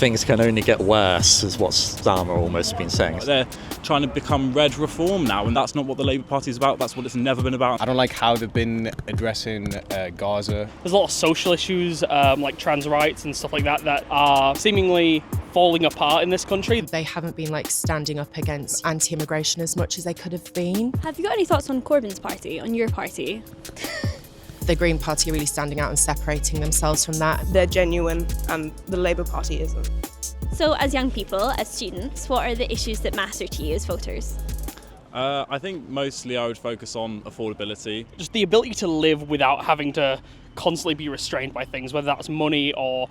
things can only get worse, is what Starmer almost been saying. They're trying to become red reform now, and that's not what the Labour Party is about. That's what it's never been about. I don't like how they've been addressing Gaza. There's a lot of social issues like trans rights and stuff like that that are seemingly falling apart in this country. They haven't been standing up against anti-immigration as much as they could have been. Have you got any thoughts on Corbyn's party, on your party? The Green Party are really standing out and separating themselves from that. They're genuine and the Labour Party isn't. So as young people, as students, what are the issues that matter to you as voters? I think mostly I would focus on affordability. Just the ability to live without having to constantly be restrained by things, whether that's money or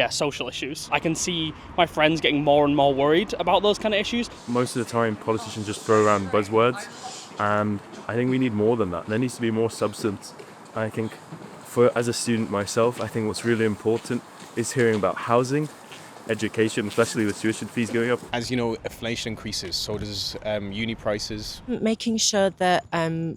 social issues. I can see my friends getting more and more worried about those kind of issues. Most of the time politicians just throw around buzzwords, and I think we need more than that. There needs to be more substance. I think as a student myself, I think what's really important is hearing about housing, education, especially with tuition fees going up. As you know, inflation increases, so does uni prices. Making sure that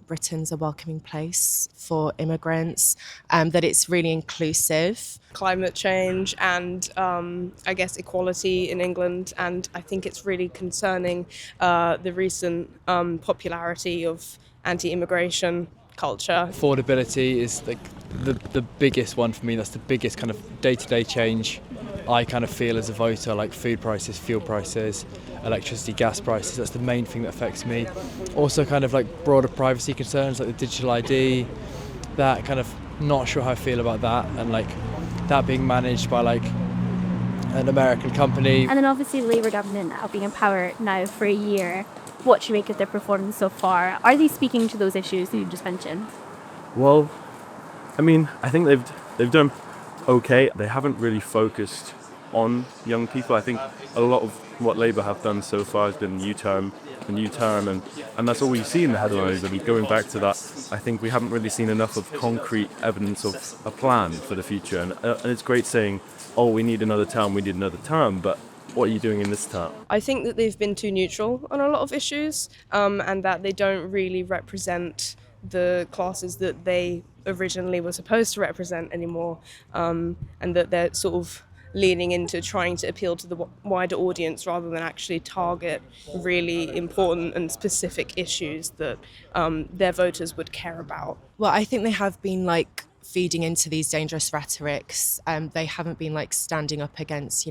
Britain's a welcoming place for immigrants, that it's really inclusive. Climate change and I guess equality in England, and I think it's really concerning the recent popularity of anti-immigration culture. Affordability is the biggest one for me. That's the biggest kind of day-to-day change I kind of feel as a voter, like food prices, fuel prices, electricity, gas prices. That's the main thing that affects me. Also kind of like broader privacy concerns like the digital ID, that kind of not sure how I feel about that, and like that being managed by like an American company. And then obviously the Labour government have been in power now for a year. What do you make of their performance so far? Are they speaking to those issues that you just mentioned? Well, I mean, I think they've done okay. They haven't really focused on young people. I think a lot of what Labour have done so far has been new term, and that's all we see in the headlines. And going back to that, I think we haven't really seen enough of concrete evidence of a plan for the future. And it's great saying, oh, we need another term, but what are you doing in this term? I think that they've been too neutral on a lot of issues, and that they don't really represent the classes that they originally were supposed to represent anymore, and that they're sort of leaning into trying to appeal to the wider audience rather than actually target really important and specific issues that their voters would care about. Well, I think they have been feeding into these dangerous rhetorics. They haven't been standing up against,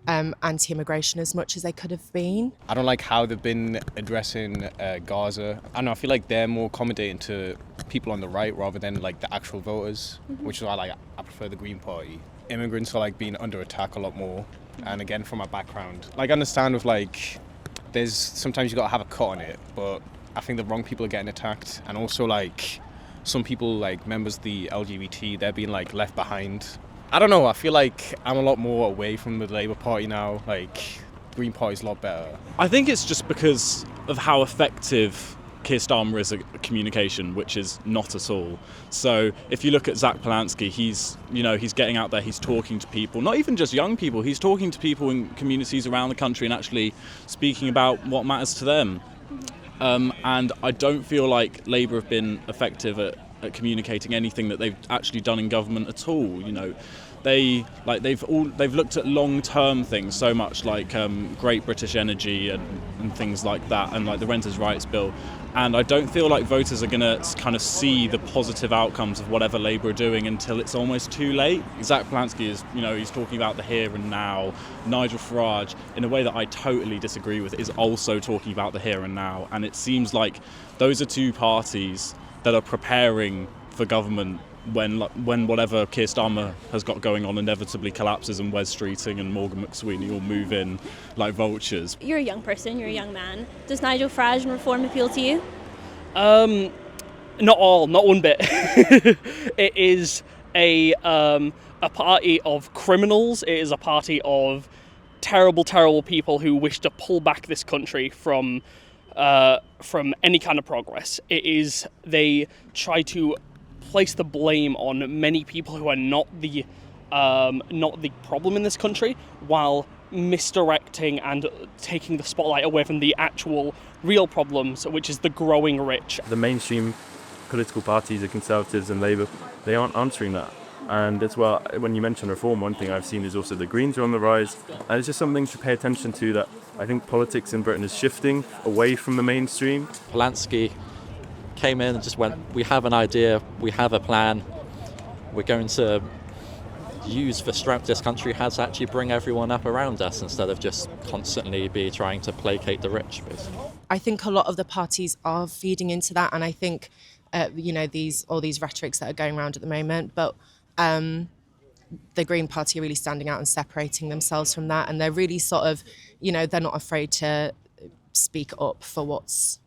anti-immigration as much as they could have been. I don't like how they've been addressing Gaza. I don't know, I feel like they're more accommodating to people on the right rather than the actual voters, which is why I prefer the Green Party. Immigrants are being under attack a lot more, and again from my background, I understand with there's sometimes you gotta have a cut on it, but I think the wrong people are getting attacked, and also some people members of the LGBT, they're being left behind. I don't know, I feel like I'm a lot more away from the Labour Party now. Green Party's a lot better. I think it's just because of how effective Keir Starmer is at communication, which is not at all. So if you look at Zack Polanski, he's getting out there, he's talking to people, not even just young people, he's talking to people in communities around the country and actually speaking about what matters to them. And I don't feel like Labour have been effective at communicating anything that they've actually done in government at all. They've looked at long-term things so much, Great British Energy and things like that, and the Renters' Rights Bill. And I don't feel like voters are going to kind of see the positive outcomes of whatever Labour are doing until it's almost too late. Zack Polanski is, he's talking about the here and now. Nigel Farage, in a way that I totally disagree with, is also talking about the here and now. And it seems like those are two parties that are preparing for government when whatever Keir Starmer has got going on inevitably collapses and Wes Streeting and Morgan McSweeney will move in like vultures. You're a young person, you're a young man. Does Nigel Farage and reform appeal to you? Not one bit. It is a party of criminals. It is a party of terrible, terrible people who wish to pull back this country from any kind of progress. They try to place the blame on many people who are not the problem in this country, while misdirecting and taking the spotlight away from the actual real problems, which is the growing rich. The mainstream political parties, the Conservatives and Labour, they aren't answering that. And as well, when you mention reform, one thing I've seen is also the Greens are on the rise. And it's just something to pay attention to, that I think politics in Britain is shifting away from the mainstream. Polanski came in and just went, we have an idea, we have a plan, we're going to use the strength this country has to actually bring everyone up around us instead of just constantly be trying to placate the rich, basically. I think a lot of the parties are feeding into that, and I think all these rhetorics that are going around at the moment, but the Green Party are really standing out and separating themselves from that, and they're really sort of, they're not afraid to speak up for what's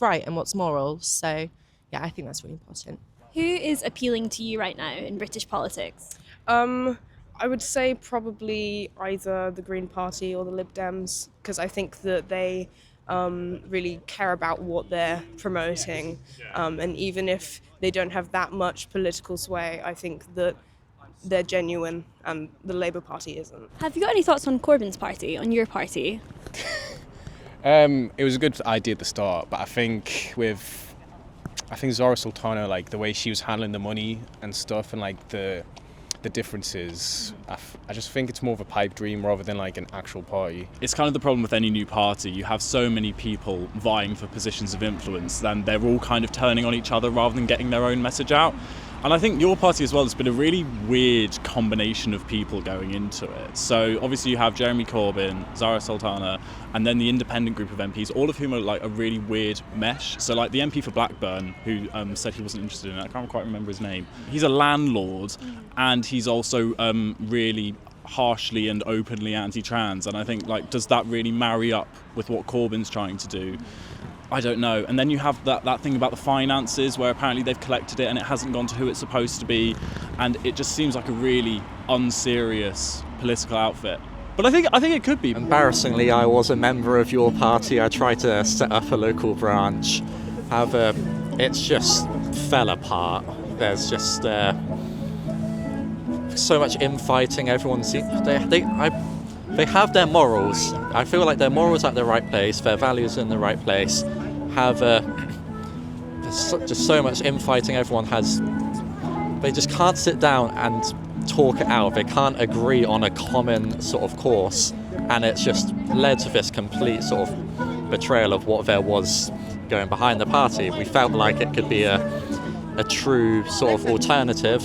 right and what's moral. So yeah, I think that's really important. Who is appealing to you right now in British politics? I would say probably either the Green Party or the Lib Dems, because I think that they really care about what they're promoting, and even if they don't have that much political sway, I think that they're genuine and the Labour Party isn't. Have you got any thoughts on Corbyn's party, on your party? It was a good idea at the start, but I think Zara Sultana, like the way she was handling the money and stuff, and like the differences, I just think it's more of a pipe dream rather than like an actual party. It's kind of the problem with any new party. You have so many people vying for positions of influence, then they're all kind of turning on each other rather than getting their own message out. And I think your party as well has been a really weird combination of people going into it. So obviously you have Jeremy Corbyn, Zara Sultana, and then the independent group of MPs, all of whom are like a really weird mesh. So like the MP for Blackburn, who said he wasn't interested in it, I can't quite remember his name. He's a landlord, and he's also really harshly and openly anti-trans. And I think, like, does that really marry up with what Corbyn's trying to do? I don't know. And then you have that thing about the finances, where apparently they've collected it and it hasn't gone to who it's supposed to be, and it just seems like a really unserious political outfit. But I think it could be. Embarrassingly, I was a member of your party. I tried to set up a local branch. However, it's just fell apart. There's just so much infighting. Everyone seems they have their morals. I feel like their morals at the right place, their values in the right place. There's just so much infighting. Everyone has. They just can't sit down and talk it out. They can't agree on a common sort of course, and it's just led to this complete sort of betrayal of what there was going behind the party. We felt like it could be a true sort of alternative.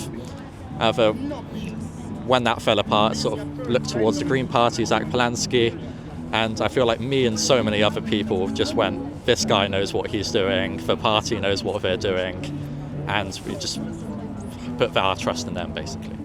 However, when that fell apart, sort of looked towards the Green Party, Zack Polanski, and I feel like me and so many other people just went, this guy knows what he's doing, the party knows what they're doing, and we just put our trust in them, basically.